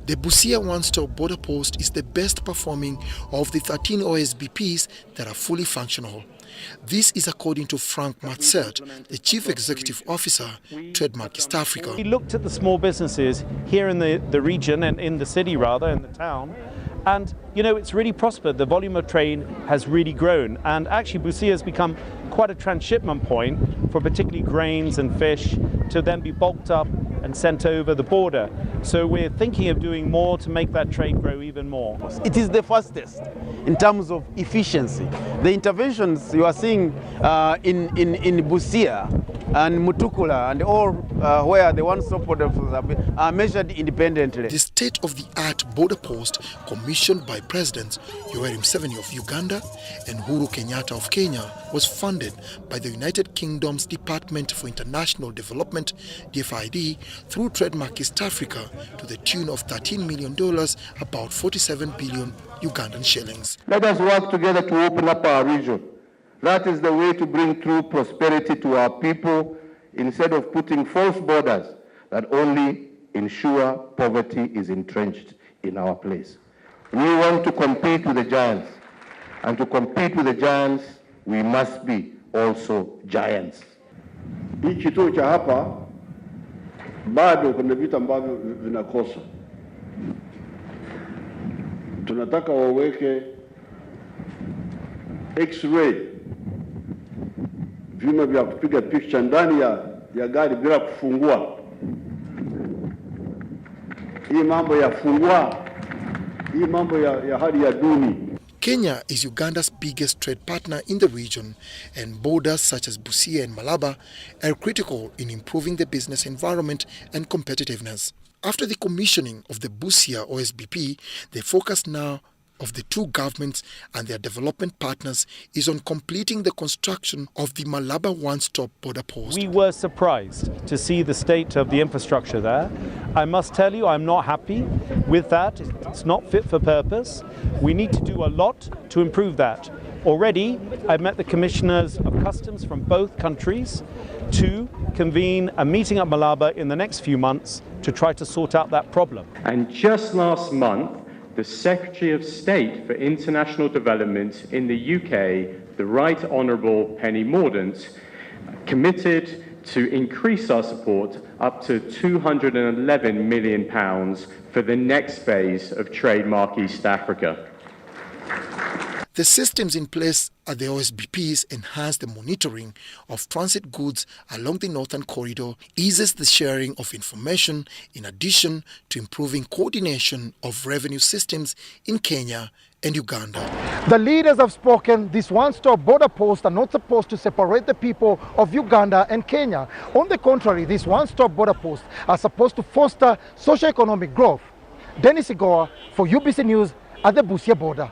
The BUSIA one-stop border post is the best performing of the 13 OSBPs that are fully functional. This is according to Frank Matsert, the Chief Executive Officer, Trademark East Africa. We looked at the small businesses here in the region and in the city rather, in the town, and it's really prospered. The volume of trade has really grown, and actually BUSIA has become quite a transshipment point for particularly grains and fish to then be bulked up and sent over the border. So we're thinking of doing more to make that trade grow even more. It is the fastest in terms of efficiency. The interventions you are seeing in BUSIA and Mutukula and all where the one-stop border posts are measured independently. The state-of-the-art border post, commissioned by Presidents Yoweri Museveni of Uganda and Uhuru Kenyatta of Kenya, was funded by the United Kingdom's Department for International Development, DFID, through Trademark East Africa to the tune of $13 million, about 47 billion Ugandan shillings. Let us work together to open up our region. That is the way to bring true prosperity to our people, instead of putting false borders that only ensure poverty is entrenched in our place. We want to compete with the giants, and to compete with the giants, we must be also giants. Hii kituo cha hapa bado kuna vitu ambavyo vinakosa. Tunataka waweke X-ray, vyuma vya kupiga picha ndani ya gari bila kufungua. Hii mambo ya fungua, hii mambo ya hali ya duni. Kenya is Uganda's biggest trade partner in the region, and borders such as BUSIA and Malaba are critical in improving the business environment and competitiveness. After the commissioning of the BUSIA OSBP, the focus now of the two governments and their development partners is on completing the construction of the Malaba one-stop border post. We were surprised to see the state of the infrastructure there. I must tell you, I'm not happy with that. It's not fit for purpose. We need to do a lot to improve that. Already, I've met the commissioners of customs from both countries to convene a meeting at Malaba in the next few months to try to sort out that problem. And just last month, the Secretary of State for International Development in the UK, the Right Honourable Penny Mordaunt, committed to increase our support up to £211 million for the next phase of Trademark East Africa. The systems in place at the OSBPs enhance the monitoring of transit goods along the northern corridor, eases the sharing of information, in addition to improving coordination of revenue systems in Kenya and Uganda. The leaders have spoken. These one-stop border posts are not supposed to separate the people of Uganda and Kenya. On the contrary, these one-stop border posts are supposed to foster socio-economic growth. Dennis Igoa for UBC News at the BUSIA border.